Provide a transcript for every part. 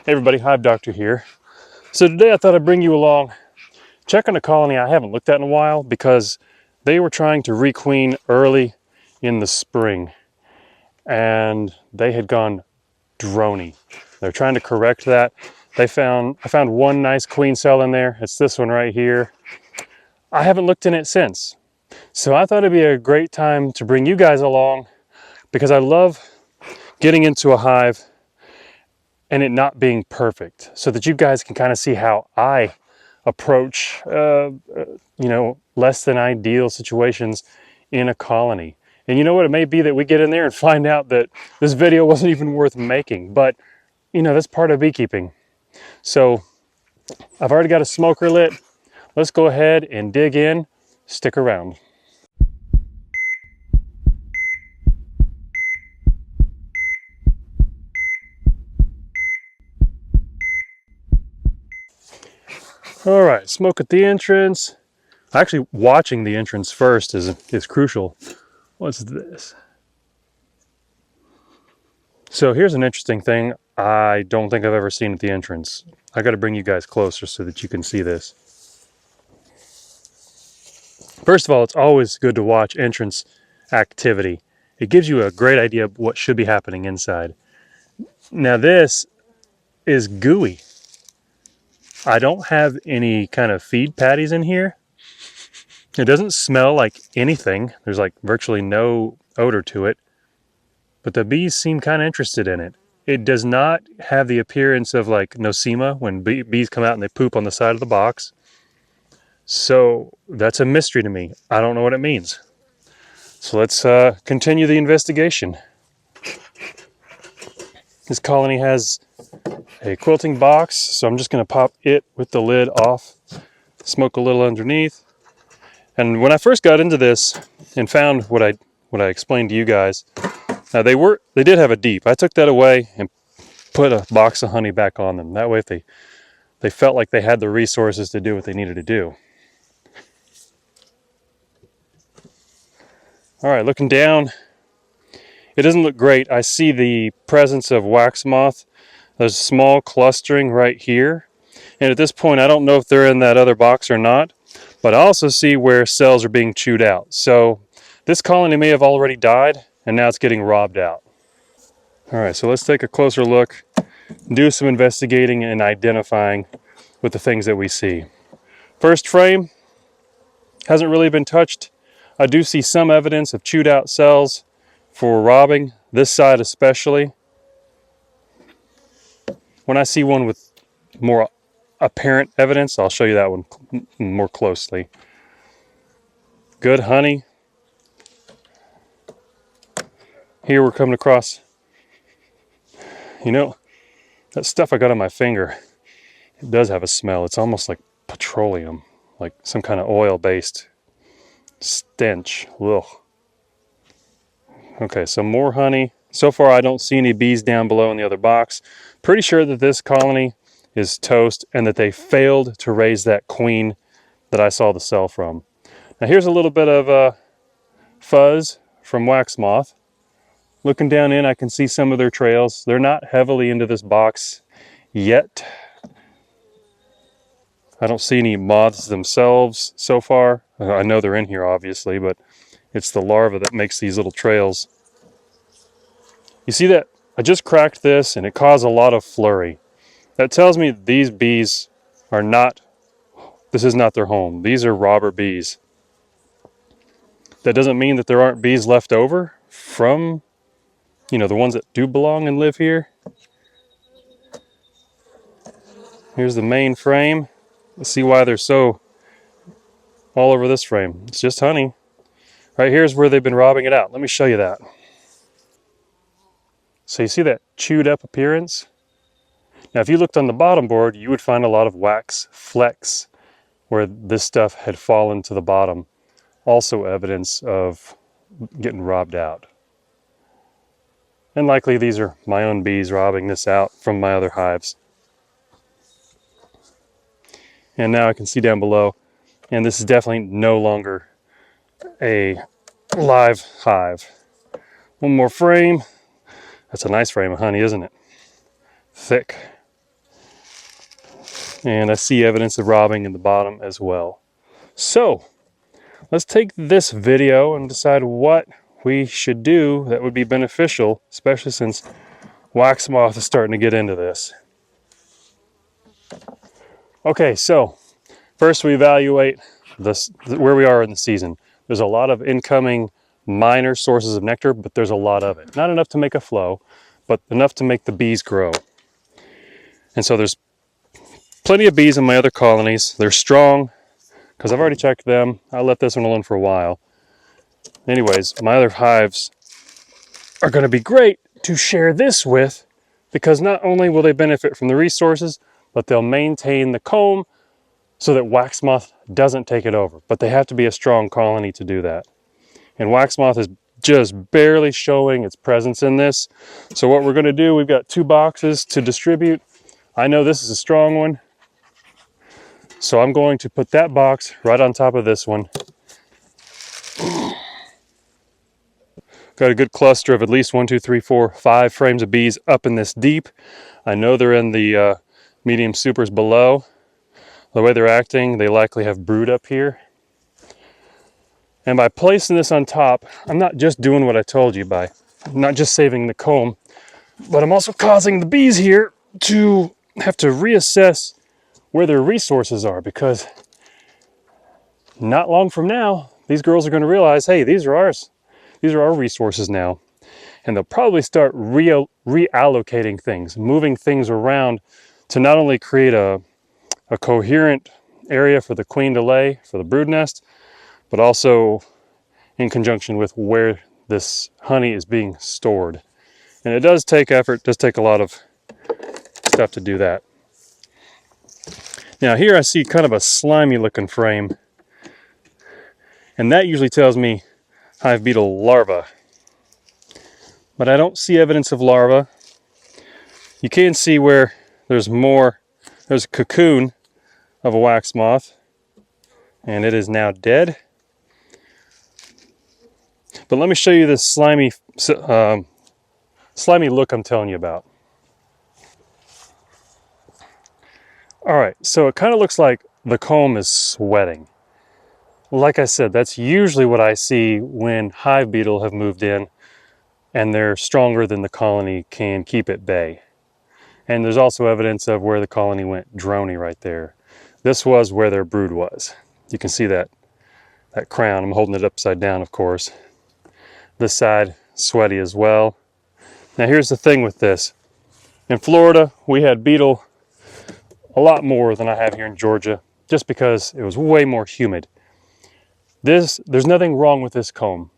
Hey everybody, Hive Doctor here. So today I thought I'd bring you along, check on a colony I haven't looked at in a while because they were trying to requeen early in the spring and they had gone droney. They're trying to correct that. I found one nice queen cell in there. It's this one right here. I haven't looked in it since. So I thought it'd be a great time to bring you guys along because I love getting into a hive and it not being perfect so that you guys can kind of see how I approach, less than ideal situations in a colony. And you know what? It may be that we get in there and find out that this video wasn't even worth making, but that's part of beekeeping. So I've already got a smoker lit. Let's go ahead and dig in. Stick around. All right, smoke at the entrance. Actually, watching the entrance first is crucial. What's this? So here's an interesting thing I don't think I've ever seen at the entrance. I got to bring you guys closer so that you can see this. First of all, it's always good to watch entrance activity. It gives you a great idea of what should be happening inside. Now this is gooey. I don't have any kind of feed patties in here. It doesn't smell like anything. There's like virtually no odor to it. But the bees seem kind of interested in it. It does not have the appearance of like nosema when bees come out and they poop on the side of the box. So that's a mystery to me. I don't know what it means. So let's continue the investigation. This colony has a quilting box, so I'm just going to pop it with the lid off, smoke a little underneath. And when I first got into this and found what I explained to you guys, now they did have a deep. I took that away and put a box of honey back on them. That way if they felt like they had the resources to do what they needed to do. All right, looking down, it doesn't look great. I see the presence of wax moth. There's a small clustering right here. And at this point, I don't know if they're in that other box or not, but I also see where cells are being chewed out. So this colony may have already died and now it's getting robbed out. All right, so let's take a closer look, do some investigating and identifying with the things that we see. First frame hasn't really been touched. I do see some evidence of chewed out cells for robbing, this side especially. When I see one with more apparent evidence, I'll show you that one more closely. Good honey. Here we're coming across, that stuff I got on my finger. It does have a smell. It's almost like petroleum, like some kind of oil-based stench. Ugh. Okay, so more honey. So far, I don't see any bees down below in the other box. Pretty sure that this colony is toast and that they failed to raise that queen that I saw the cell from. Now here's a little bit of fuzz from wax moth. Looking down in, I can see some of their trails. They're not heavily into this box yet. I don't see any moths themselves so far. I know they're in here obviously, but it's the larva that makes these little trails. You see that? I just cracked this and it caused a lot of flurry. That tells me these bees are not, this is not their home. These are robber bees. That doesn't mean that there aren't bees left over from, the ones that do belong and live here. Here's the main frame. Let's see why they're so all over this frame. It's just honey. Right here's where they've been robbing it out. Let me show you that. So you see that chewed up appearance? Now if you looked on the bottom board, you would find a lot of wax flecks where this stuff had fallen to the bottom. Also evidence of getting robbed out. And likely these are my own bees robbing this out from my other hives. And now I can see down below, and this is definitely no longer a live hive. One more frame. That's a nice frame of honey, isn't it? Thick. And I see evidence of robbing in the bottom as well. So let's take this video and decide what we should do that would be beneficial, especially since wax moth is starting to get into this. Okay, so first we evaluate where we are in the season. There's a lot of incoming minor sources of nectar, but there's a lot of it. Not enough to make a flow, but enough to make the bees grow. And so there's plenty of bees in my other colonies. They're strong because I've already checked them. I'll let this one alone for a while. Anyways, my other hives are going to be great to share this with, because not only will they benefit from the resources, but they'll maintain the comb so that wax moth doesn't take it over. But they have to be a strong colony to do that. And wax moth is just barely showing its presence in this. So what we're going to do, we've got 2 boxes to distribute. I know this is a strong one, so I'm going to put that box right on top of this one. Got a good cluster of at least 1, 2, 3, 4, 5 frames of bees up in this deep. I know they're in the medium supers below. The way they're acting, they likely have brood up here. And by placing this on top, I'm not just doing what I told you by not just saving the comb, but I'm also causing the bees here to have to reassess where their resources are, because not long from now, these girls are going to realize, hey, these are ours. These are our resources now. And they'll probably start reallocating things, moving things around to not only create a coherent area for the queen to lay, for the brood nest, but also in conjunction with where this honey is being stored. And it does take effort, does take a lot of stuff to do that. Now here I see kind of a slimy looking frame, and that usually tells me hive beetle larva. But I don't see evidence of larva. You can see where there's a cocoon of a wax moth, and it is now dead. But let me show you this slimy look I'm telling you about. All right, so it kind of looks like the comb is sweating. Like I said, that's usually what I see when hive beetle have moved in and they're stronger than the colony can keep at bay. And there's also evidence of where the colony went droney right there. This was where their brood was. You can see that crown. I'm holding it upside down, of course. This side, sweaty as well. Now here's the thing with this. In Florida, we had beetle a lot more than I have here in Georgia, just because it was way more humid. There's nothing wrong with this comb.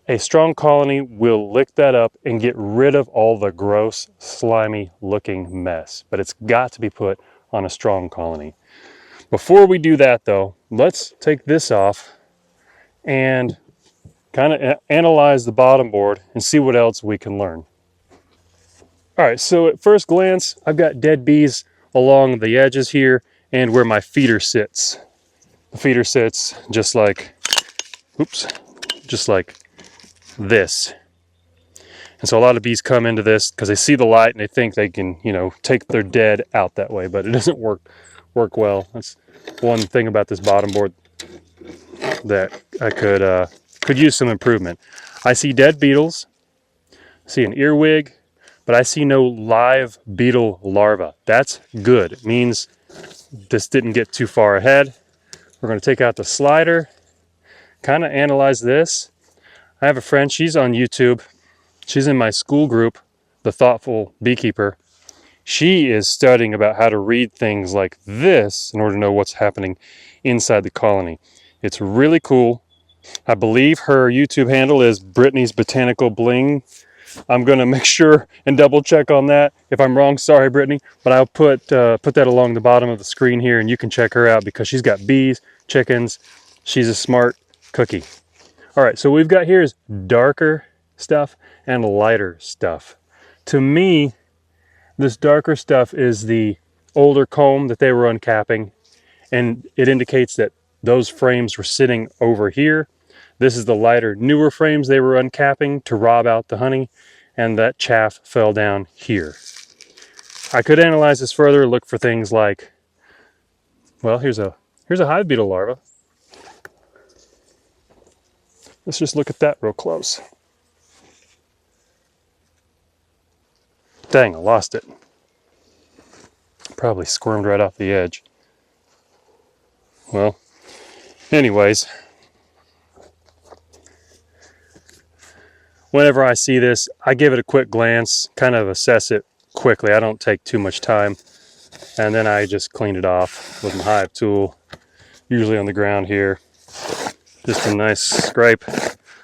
A strong colony will lick that up and get rid of all the gross, slimy looking mess, but it's got to be put on a strong colony. Before we do that though, let's take this off and kind of analyze the bottom board and see what else we can learn. All right, so at first glance, I've got dead bees along the edges here and where my feeder sits. The feeder sits just like this. And so a lot of bees come into this because they see the light and they think they can, take their dead out that way, but it doesn't work well. That's one thing about this bottom board that I could use some improvement. I see dead beetles, I see an earwig, but I see no live beetle larva. That's good. It means this didn't get too far ahead. We're going to take out the slider, kind of analyze this. I have a friend, she's on YouTube. She's in my school group, The Thoughtful Beekeeper. She is studying about how to read things like this in order to know what's happening inside the colony. It's really cool. I believe her YouTube handle is Brittany's Botanical Bling. I'm going to make sure and double check on that. If I'm wrong, sorry, Brittany, but I'll put that along the bottom of the screen here, and you can check her out because she's got bees, chickens. She's a smart cookie. All right, so what we've got here is darker stuff and lighter stuff. To me, this darker stuff is the older comb that they were uncapping, and it indicates that those frames were sitting over here. This is the lighter, newer frames they were uncapping to rob out the honey, and that chaff fell down here. I could analyze this further, look for things like Well, here's a hive beetle larva. Let's just look at that real close. Dang, I lost it. Probably squirmed right off the edge. Well, anyways, whenever I see this, I give it a quick glance, kind of assess it quickly. I don't take too much time. And then I just clean it off with my hive tool, usually on the ground here. Just a nice scrape.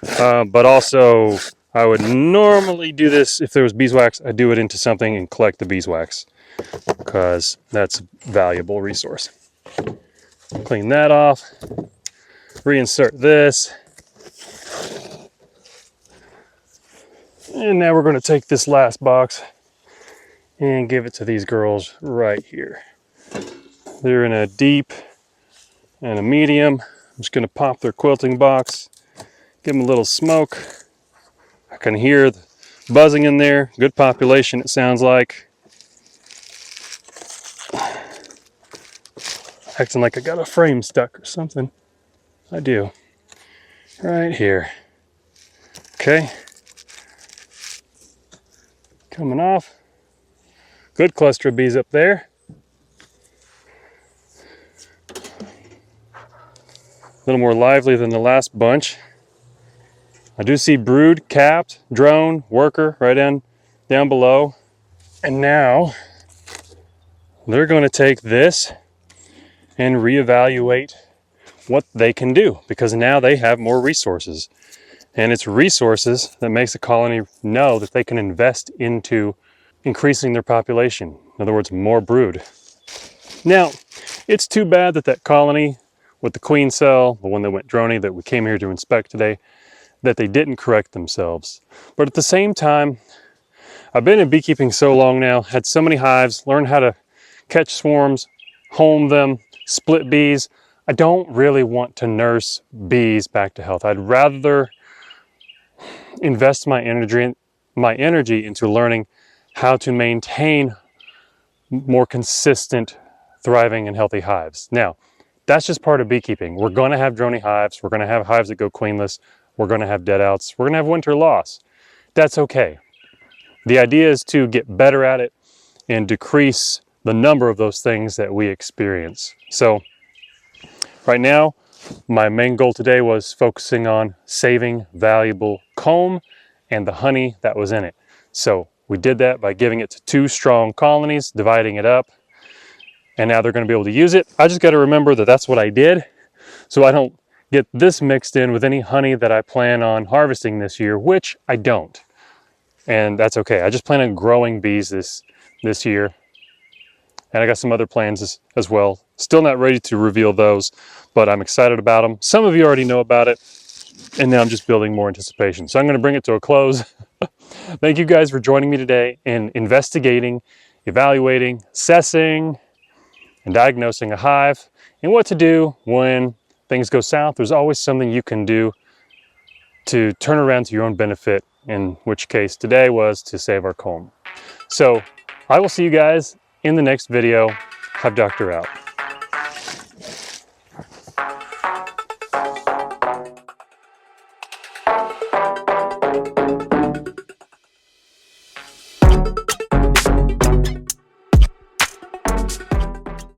But also, I would normally do this if there was beeswax. I do it into something and collect the beeswax because that's a valuable resource. Clean that off. Reinsert this. And now we're going to take this last box and give it to these girls right here. They're in a deep and a medium. I'm just going to pop their quilting box, give them a little smoke. I can hear the buzzing in there. Good population, it sounds like. Acting like I got a frame stuck or something. I do. Right here. Okay. Coming off. Good cluster of bees up there. A little more lively than the last bunch. I do see brood, capped, drone, worker right down below. And now they're going to take this and reevaluate what they can do, because now they have more resources. And it's resources that makes the colony know that they can invest into increasing their population. In other words, more brood. Now, it's too bad that colony with the queen cell, the one that went droney that we came here to inspect today, that they didn't correct themselves. But at the same time, I've been in beekeeping so long now, had so many hives, learned how to catch swarms, home them, split bees. I don't really want to nurse bees back to health. I'd rather invest my energy into learning how to maintain more consistent, thriving, and healthy hives. Now, that's just part of beekeeping. We're going to have droney hives. We're going to have hives that go queenless. We're going to have dead outs. We're going to have winter loss. That's okay. The idea is to get better at it and decrease the number of those things that we experience. So right now, my main goal today was focusing on saving valuable comb and the honey that was in it. So we did that by giving it to 2 strong colonies, dividing it up, and now they're going to be able to use it. I just got to remember that that's what I did, so I don't get this mixed in with any honey that I plan on harvesting this year, which I don't. And that's okay. I just plan on growing bees this year. And I got some other plans as well. Still not ready to reveal those, but I'm excited about them. Some of you already know about it, and now I'm just building more anticipation. So I'm going to bring it to a close. Thank you guys for joining me today in investigating, evaluating, assessing, and diagnosing a hive, and what to do when things go south. There's always something you can do to turn around to your own benefit, in which case today was to save our comb. So I will see you guys in the next video. Hive Doctor out.